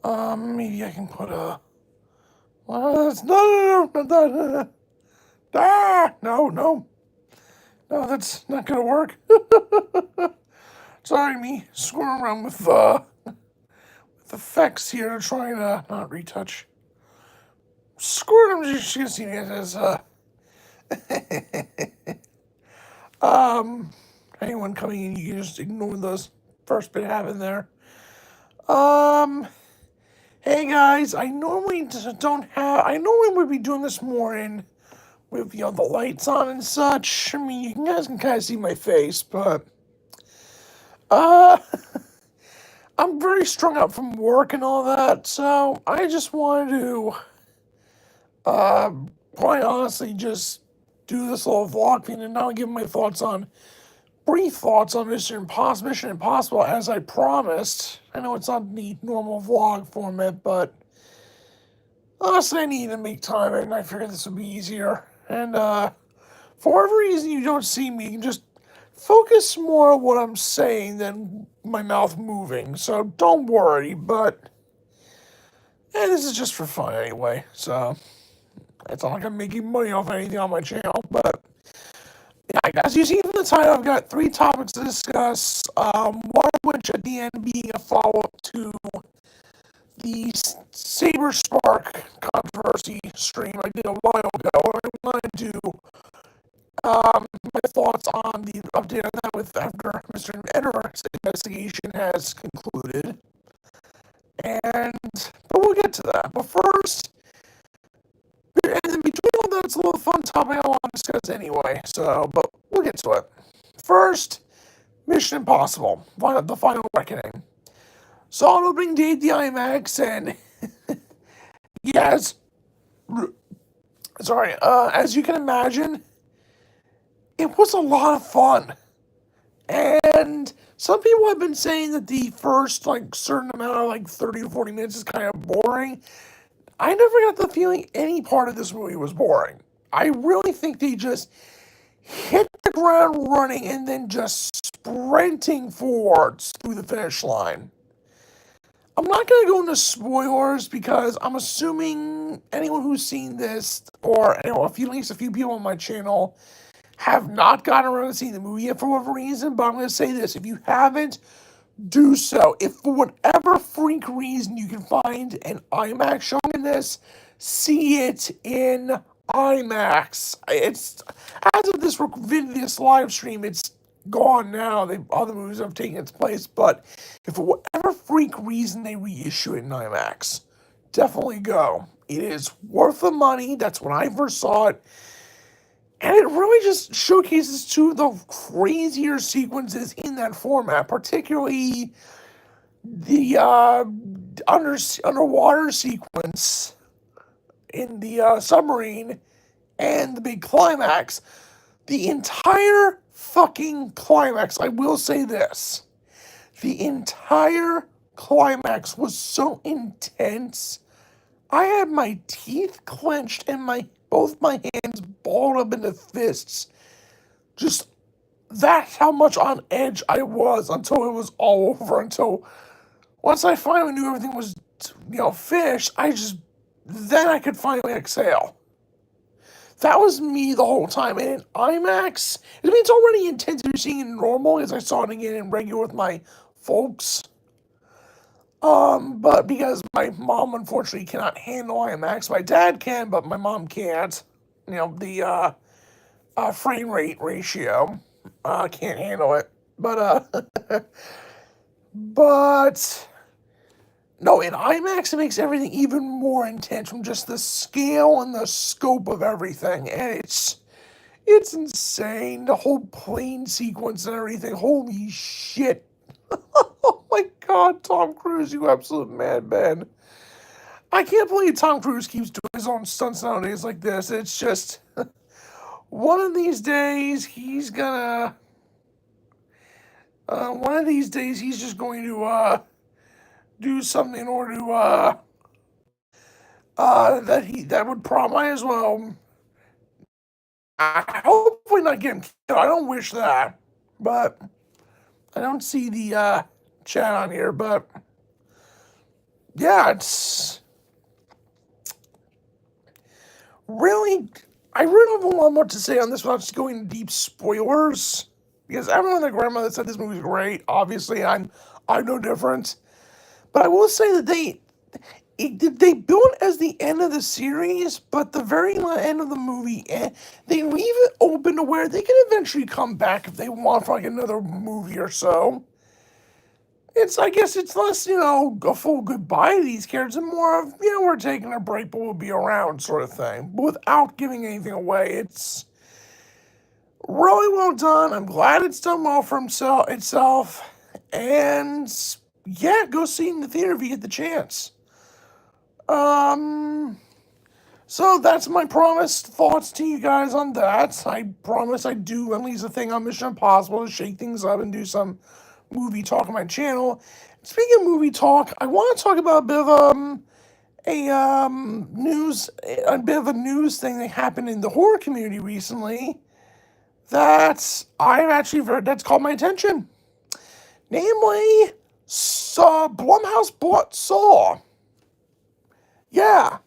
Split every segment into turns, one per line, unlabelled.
Maybe I can put a... Well, that's... No, no, no, no, no. Ah, no, no. No, that's not gonna work. Sorry, me screwing around with effects here, trying to not retouch. Screw it, I'm just gonna see it as, anyone coming in, you can just ignore those first bit happened there. Um, hey guys, I normally don't have, I normally would be doing this more in, with, the lights on and such. I mean, you guys can kind of see my face, but, uh, I'm very strung out from work and all that, so I just wanted to, quite honestly, just do this little vlog thing and now give my thoughts on, brief thoughts on Mission Impossible, as I promised. I know it's not the normal vlog format, but honestly, I need to make time, and I figured this would be easier. And, for whatever reason you don't see me, you can just focus more on what I'm saying than my mouth moving, so don't worry, but this is just for fun anyway, so it's not like I'm making money off anything on my channel, but yeah, as you see from the title, I've got 3 topics to discuss, one of which at the end being a follow-up to the Saber Spark controversy stream I did a while ago, and I wanted to my thoughts on the update on that with after Mr. Edwards' investigation has concluded. But we'll get to that. But first, and in between all that, it's a little fun topic I want to discuss anyway. So, but we'll get to it. First, Mission Impossible, the Final Reckoning. Saw an opening day at the IMAX, and yes, sorry, as you can imagine, it was a lot of fun. And some people have been saying that the first, certain amount of, 30 to 40 minutes is kind of boring. I never got the feeling any part of this movie was boring. I really think they just hit the ground running and then just sprinting forwards through the finish line. I'm not going to go into spoilers because I'm assuming anyone who's seen this, or at least a few people on my channel, have not gotten around to seeing the movie yet for whatever reason, but I'm going to say this. If you haven't, do so. If for whatever freak reason you can find an IMAX showing this, see it in IMAX. It's, as of this live stream, it's gone now. Other movies have taken its place, but if for whatever freak reason they reissue it in IMAX, definitely go. It is worth the money. That's when I first saw it. And it really just showcases 2 of the crazier sequences in that format, particularly the underwater sequence in the submarine and the big climax. The entire fucking climax, I will say this, the entire climax was so intense. I had my teeth clenched and both my hands balled up into fists. Just, that's how much on edge I was until it was all over. Until once I finally knew everything was, finished, then I could finally exhale. That was me the whole time. And in IMAX, I mean, it's already intense if you're seeing it normal, as I saw it again in regular with my folks. But because my mom unfortunately cannot handle IMAX, my dad can, but my mom can't. The frame rate ratio can't handle it. But but no, in IMAX it makes everything even more intense from just the scale and the scope of everything, and it's insane. The whole plane sequence and everything. Holy shit. Oh my god, Tom Cruise, you absolute madman. I can't believe Tom Cruise keeps doing his own stunts nowadays like this. It's just, one of these days he's gonna, he's just going to, do something in order to, that would might as well, I hopefully not get him killed. I don't wish that, but I don't see the, chat on here, but yeah, it's really, I really don't have a lot more to say on this without just going into deep spoilers. Because everyone and their grandmother said this movie's great. Obviously, I'm no different. But I will say that they build it as the end of the series, but the very end of the movie, they leave it open to where they can eventually come back if they want for like another movie or so. I guess it's less, a full goodbye to these characters and more of, we're taking a break, but we'll be around sort of thing. But without giving anything away, it's really well done. I'm glad it's done well for itself. And yeah, go see it in the theater if you get the chance. Um, so that's my promised thoughts to you guys on that. I promise I do at least a thing on Mission Impossible to shake things up and do some movie talk on my channel. Speaking of movie talk, I want to talk about a bit of a news thing that happened in the horror community recently that I've actually heard that's caught my attention. Namely, Blumhouse bought Saw. Yeah,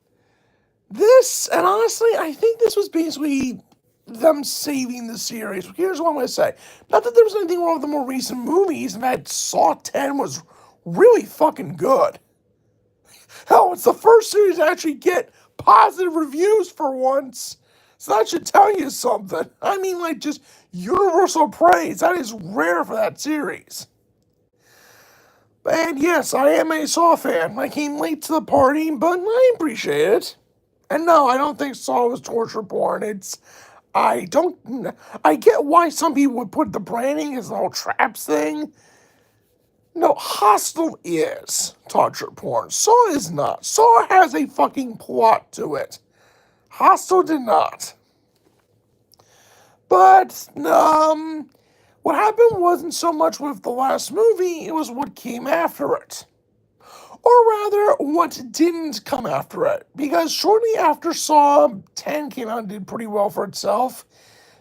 and honestly, I think this was basically them saving the series. Here's what I'm going to say. Not that there was anything wrong with the more recent movies, and that Saw 10 was really fucking good. Hell, it's the first series to actually get positive reviews for once. So that should tell you something. I mean, like, just universal praise. That is rare for that series. And yes, I am a Saw fan. I came late to the party, but I appreciate it. And no, I don't think Saw was torture porn. I get why some people would put the branding as the whole traps thing. No, Hostel is torture porn. Saw is not. Saw has a fucking plot to it. Hostel did not. But, what happened wasn't so much with the last movie, it was what came after it. Or rather, what didn't come after it. Because shortly after Saw 10 came out and did pretty well for itself,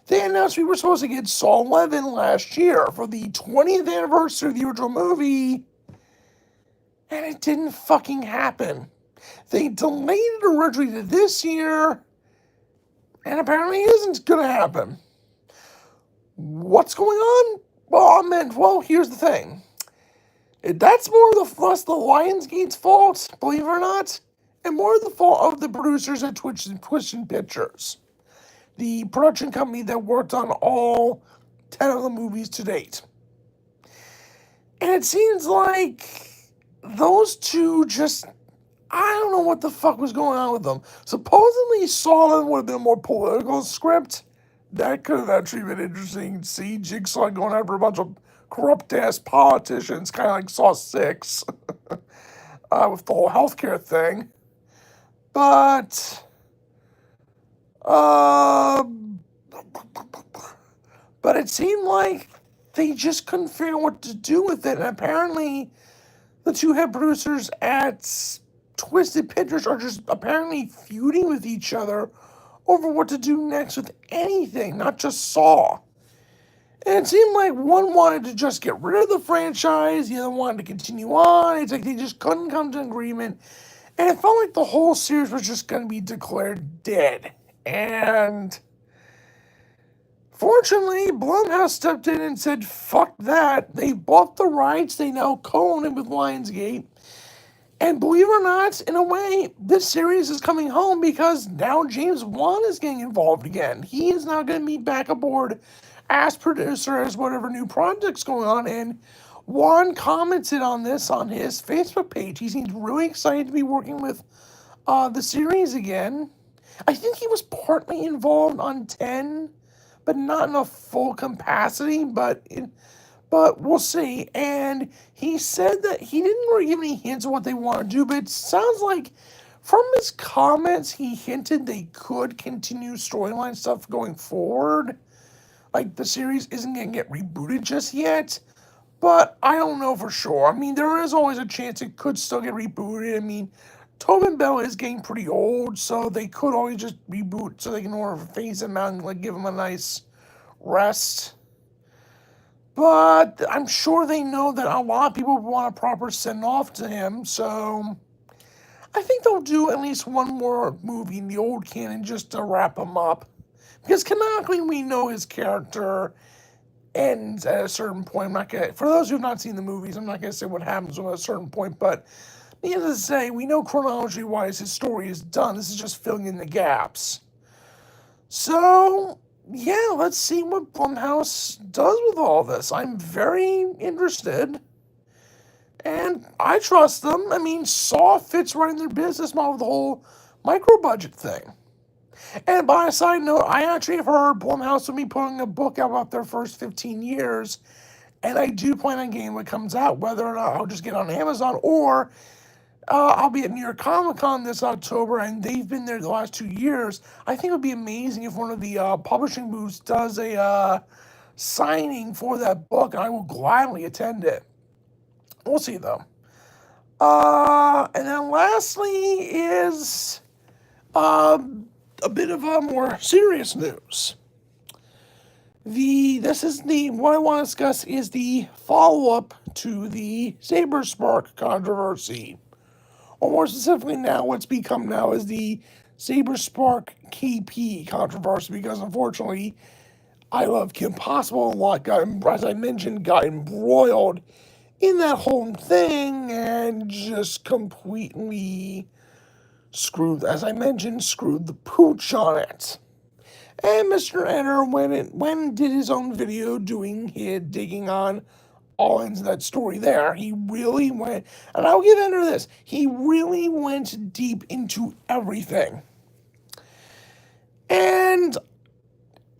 they announced we were supposed to get Saw 11 last year for the 20th anniversary of the original movie, and it didn't fucking happen. They delayed it originally to this year, and apparently it isn't going to happen. What's going on? Well, here's the thing. That's more less the Lionsgate's fault, believe it or not, and more the fault of the producers at Twitch Pictures, the production company that worked on all 10 of the movies to date. And it seems like those two I don't know what the fuck was going on with them. Supposedly Saw would have been a more political script. That could have actually been interesting to see Jigsaw going after a bunch of corrupt-ass politicians, kind of like Saw 6, with the whole healthcare thing. But, it seemed like they just couldn't figure out what to do with it, and apparently the two head producers at Twisted Pictures are just apparently feuding with each other over what to do next with anything, not just Saw. And it seemed like one wanted to just get rid of the franchise, the other wanted to continue on. It's like they just couldn't come to an agreement. And it felt like the whole series was just going to be declared dead. And fortunately, Blumhouse stepped in and said, fuck that. They bought the rights. They now co-own it with Lionsgate. And believe it or not, in a way, this series is coming home because now James Wan is getting involved again. He is now going to be back aboard as producer, as whatever new project's going on. And Wan commented on this on his Facebook page. He seems really excited to be working with the series again. I think he was partly involved on 10, but not in a full capacity, but we'll see. And he said that he didn't really give any hints of what they want to do, but it sounds like from his comments, he hinted they could continue storyline stuff going forward. Like, the series isn't going to get rebooted just yet, but I don't know for sure. I mean, there is always a chance it could still get rebooted. I mean, Tobin Bell is getting pretty old, so they could always just reboot so they can phase him out and, like, give him a nice rest. But I'm sure they know that a lot of people want a proper send-off to him, so I think they'll do at least one more movie in the old canon just to wrap him up. Because canonically, we know his character ends at a certain point. I'm not gonna, for those who've not seen the movies, I'm not gonna say what happens at a certain point, but needless to say, we know chronology-wise his story is done. This is just filling in the gaps. So, yeah, let's see what Blumhouse does with all this. I'm very interested. And I trust them. I mean, Saw fits right in their business model with the whole micro-budget thing. And by a side note, I actually have heard Blumhouse will be putting a book out about their first 15 years. And I do plan on getting when it comes out, whether or not I'll just get it on Amazon or I'll be at New York Comic Con this October, and they've been there the last 2 years. I think it would be amazing if one of the publishing booths does a signing for that book, and I will gladly attend it. We'll see, though. And then lastly is a bit of more serious news. What I want to discuss is the follow-up to the Saber controversy. Or more specifically now, what's become now is the Saber KP controversy, because unfortunately, I love Kim Possible a lot, as I mentioned, got embroiled in that whole thing and just completely screwed the pooch on it. And Mr. Enter did his own video digging on all ends of that story there. He really went, and I'll give Enter this, he really went deep into everything. And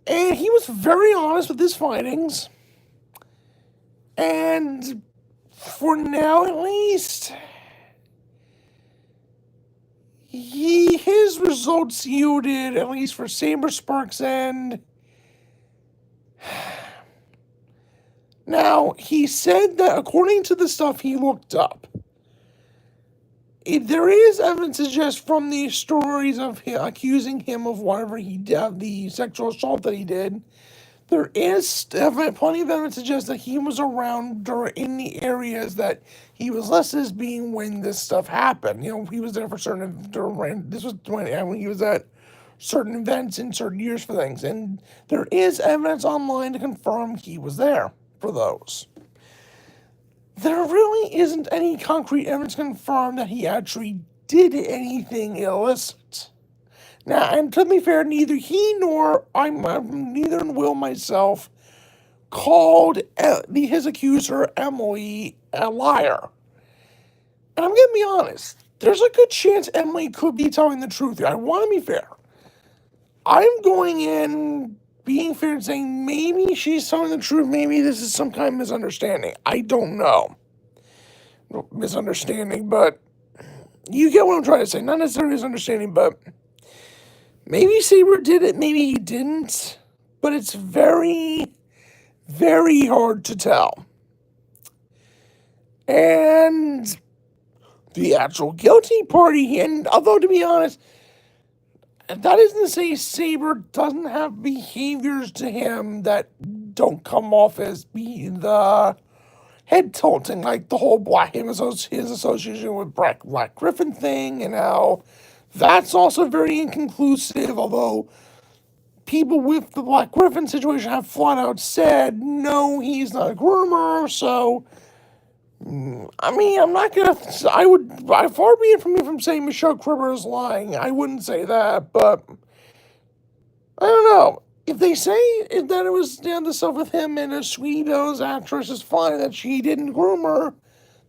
he was very honest with his findings. And for now, at least, his results yielded, at least for Saber Spark's end. Now, he said that according to the stuff he looked up, there is evidence to suggest from the stories of him accusing him of whatever he did, the sexual assault that he did, there is plenty of evidence to suggest that he was around in the areas that he was listed as being when this stuff happened. You know, he was there for this was when he was at certain events in certain years for things. And there is evidence online to confirm he was there for those. There really isn't any concrete evidence to confirm that he actually did anything illicit. Now, and to be fair, neither he nor neither Will myself called his accuser, Emily, a liar. And I'm going to be honest, there's a good chance Emily could be telling the truth here. I want to be fair. I'm going in being fair and saying maybe she's telling the truth, maybe this is some kind of misunderstanding. I don't know. Misunderstanding, but you get what I'm trying to say. Not necessarily misunderstanding, but maybe Saber did it, maybe he didn't. But it's very, very hard to tell. And the actual guilty party, and although to be honest, that isn't to say Saber doesn't have behaviors to him that don't come off as being the head tilting, like the whole his association with Black Griffin thing, and how that's also very inconclusive, although people with the Black Griffin situation have flat out said, no, he's not a groomer, so I mean, I'm not gonna. Far be it from me from saying Michelle Cribber is lying. I wouldn't say that, but I don't know. If they say that it was down to stuff with him and a Sweetie Bells actress is fine, that she didn't groom her,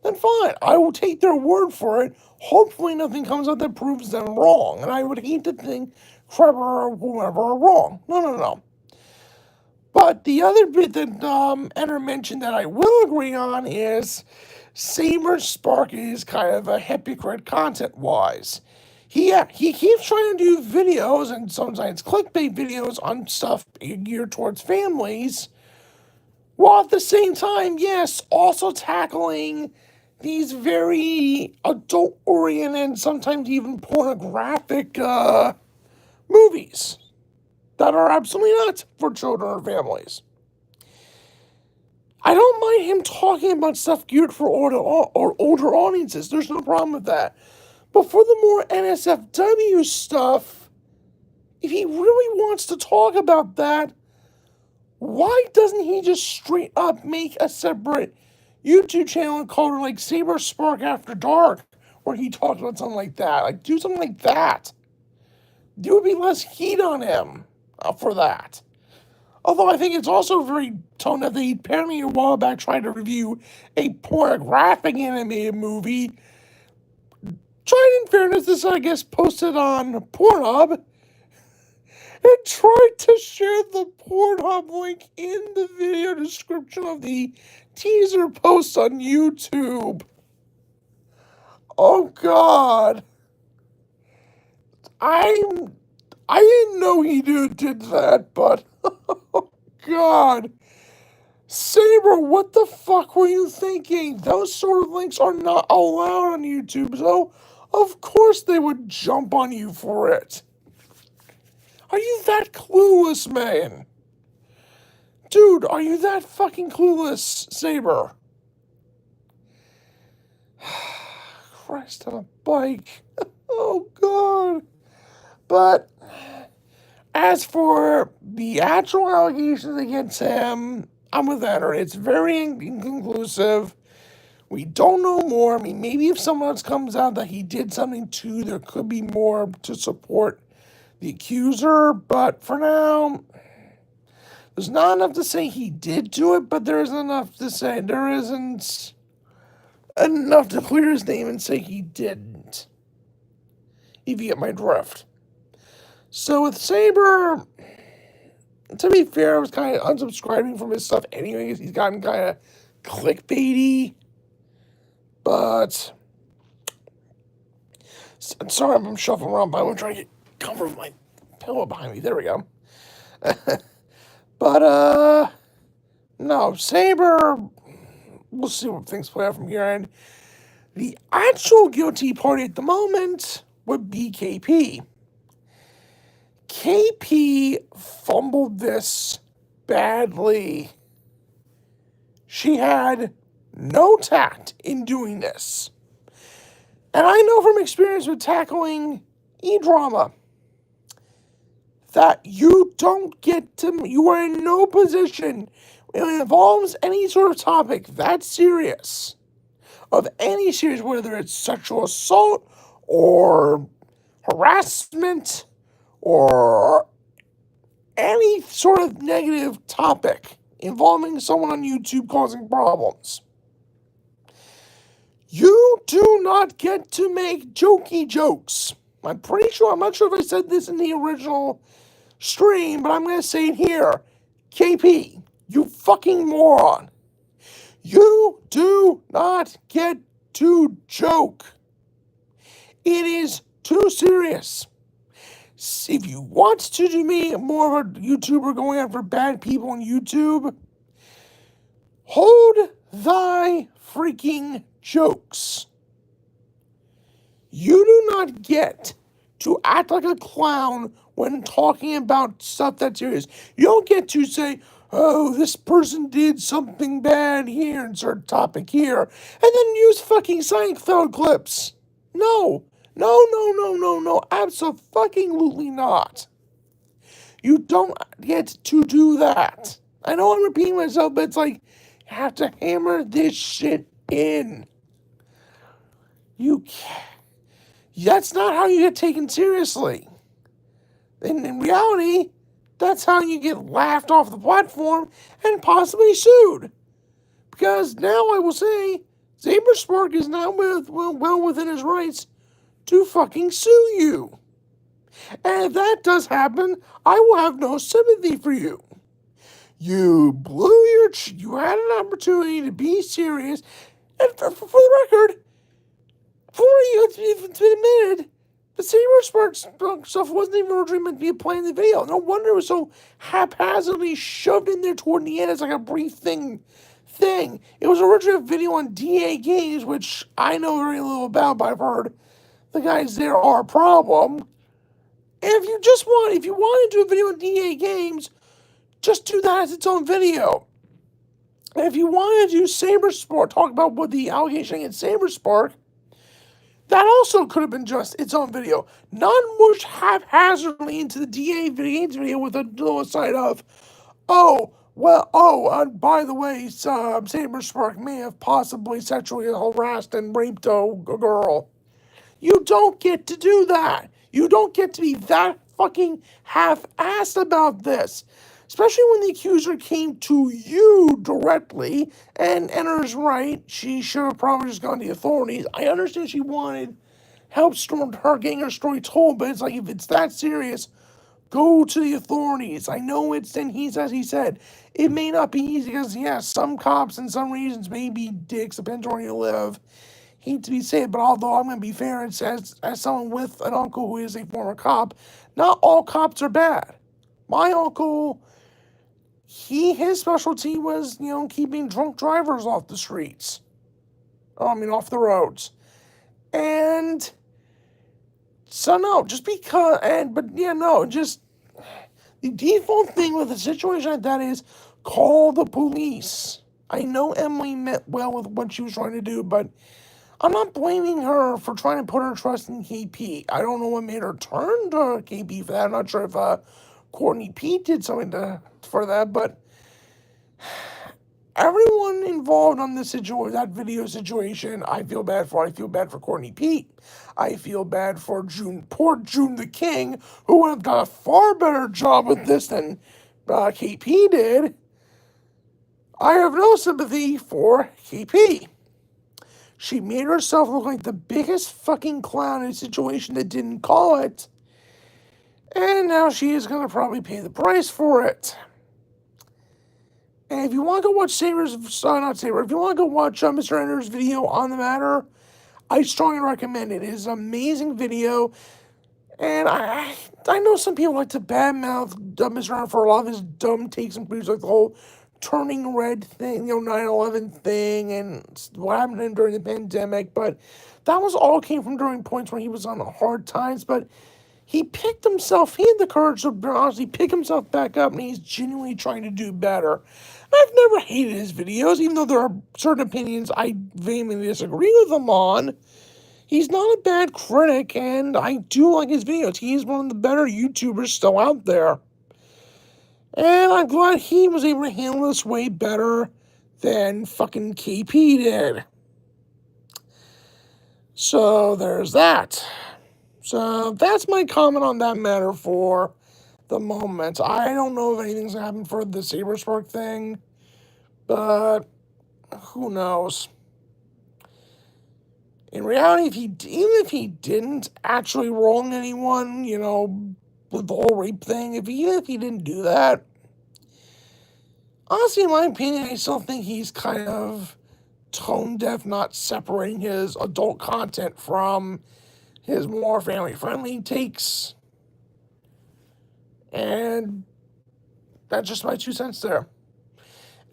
then fine. I will take their word for it. Hopefully, nothing comes out that proves them wrong. And I would hate to think Cribber or whoever are wrong. No. But the other bit that Enter mentioned that I will agree on is Saber Spark is kind of a hypocrite content-wise. He keeps trying to do videos, and sometimes clickbait videos on stuff geared towards families, while at the same time, yes, also tackling these very adult-oriented, sometimes even pornographic movies that are absolutely not for children or families. I don't mind him talking about stuff geared for older audiences. There's no problem with that. But for the more NSFW stuff, if he really wants to talk about that, why doesn't he just straight up make a separate YouTube channel called like Saber Spark After Dark, where he talks about something like that? Like, do something like that. There would be less heat on him for that. Although I think it's also very tone deaf that he apparently a while back tried to review a pornographic animated movie. Tried in fairness, this I guess posted on Pornhub, and tried to share the Pornhub link in the video description of the teaser post on YouTube. Oh God. I didn't know he did that, but oh God. Saber, what the fuck were you thinking? Those sort of links are not allowed on YouTube, so of course they would jump on you for it. Are you that clueless, man? Dude, are you that fucking clueless, Saber? Christ on a bike. Oh, God. But as for the actual allegations against him, I'm with Enter. It's very inconclusive. We don't know more. I mean, maybe if someone else comes out that he did something too, there could be more to support the accuser. But for now, there's not enough to say he did do it, but there isn't enough to say there isn't enough to clear his name and say he didn't. If you get my drift. So with Saber, to be fair, I was kind of unsubscribing from his stuff anyway, because he's gotten kind of clickbaity. But, sorry, I'm shuffling around, but I'm trying to get cover of my pillow behind me. There we go. But, no, Saber, we'll see what things play out from here. And the actual guilty party at the moment would be KP. KP fumbled this badly. She had no tact in doing this. And I know from experience with tackling e-drama that you don't get to, you are in no position when it involves any sort of topic that serious, of any serious, whether it's sexual assault or harassment or any sort of negative topic involving someone on YouTube causing problems. You do not get to make jokey jokes. I'm not sure if I said this in the original stream, but I'm going to say it here. KP, you fucking moron. You do not get to joke. It is too serious. If you want to do me more of a YouTuber going after bad people on YouTube, hold thy freaking jokes. You do not get to act like a clown when talking about stuff that's serious. You don't get to say, oh, this person did something bad here, insert topic here, and then use fucking Seinfeld clips. No, absolutely not. You don't get to do that. I know I'm repeating myself, but it's like, you have to hammer this shit in. That's not how you get taken seriously. And in reality, that's how you get laughed off the platform and possibly sued. Because now I will say, Saber Spark is not well within his rights to fucking sue you. And if that does happen, I will have no sympathy for you. You you had an opportunity to be serious, and for the record, it's been admitted, the Saber Spark stuff wasn't even originally meant to be a play in the video. No wonder it was so haphazardly shoved in there toward the end as like a brief thing. It was originally a video on DA Games, which I know very little about, but I've heard the guys there are a problem. And if you want to do a video on DA Games, just do that as its own video. And if you want to do Saber Spark, talk about what the allegation against Saber Spark, That also could have been just its own video. Not much haphazardly into the DA video with a little aside of, oh, well, oh, and by the way, Saber Spark may have possibly sexually harassed and raped a girl. You don't get to do that. You don't get to be that fucking half-assed about this. Especially when the accuser came to you directly, and Enter's right, she should have probably just gone to the authorities. I understand she wanted help storm her getting her story told, but it's like, if it's that serious, go to the authorities. I know it's, and as he said, it may not be easy because, yes, some cops and some regions may be dicks, depends on where you live. Hate to be said, but although I'm going to be fair, as someone with an uncle who is a former cop, not all cops are bad. My uncle, his specialty was, keeping drunk drivers off the streets. Off the roads. And so no, just because, just the default thing with a situation like that is call the police. I know Emily meant well with what she was trying to do, but I'm not blaming her for trying to put her trust in KP. I don't know what made her turn to KP for that. I'm not sure if Courtney Pete did something for that, but everyone involved on this situation, that video situation, I feel bad for. I feel bad for Courtney Pete. I feel bad for poor June the King, who would have done a far better job with this than KP did. I have no sympathy for KP. She made herself look like the biggest fucking clown in a situation that didn't call it. And now she is going to probably pay the price for it. And if you want to go watch if you want to go watch Mr. Ender's video on the matter, I strongly recommend it. It is an amazing video. And I know some people like to badmouth Mr. Ender for a lot of his dumb takes and views, like the whole turning red thing, 9/11 thing, and what happened to him during the pandemic. But that was all came from during points when he was on hard times. But he had the courage to honestly pick himself back up, and he's genuinely trying to do better. And I've never hated his videos, even though there are certain opinions I vehemently disagree with him on. He's not a bad critic, and I do like his videos. He's one of the better YouTubers still out there. And I'm glad he was able to handle this way better than fucking KP did. So there's that. So that's my comment on that matter for the moment. I don't know if anything's happened for the Saber Spark thing, but who knows? In reality, even if he didn't actually wrong anyone, with the whole rape thing, even if he didn't do that, honestly, in my opinion, I still think he's kind of tone deaf, not separating his adult content from his more family-friendly takes. And that's just my 2 cents there.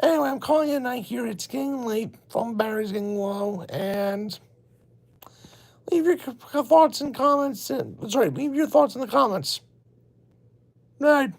Anyway, I'm calling it a night here. It's getting late. Phone battery's getting low. And leave your thoughts and comments. Leave your thoughts in the comments. Night.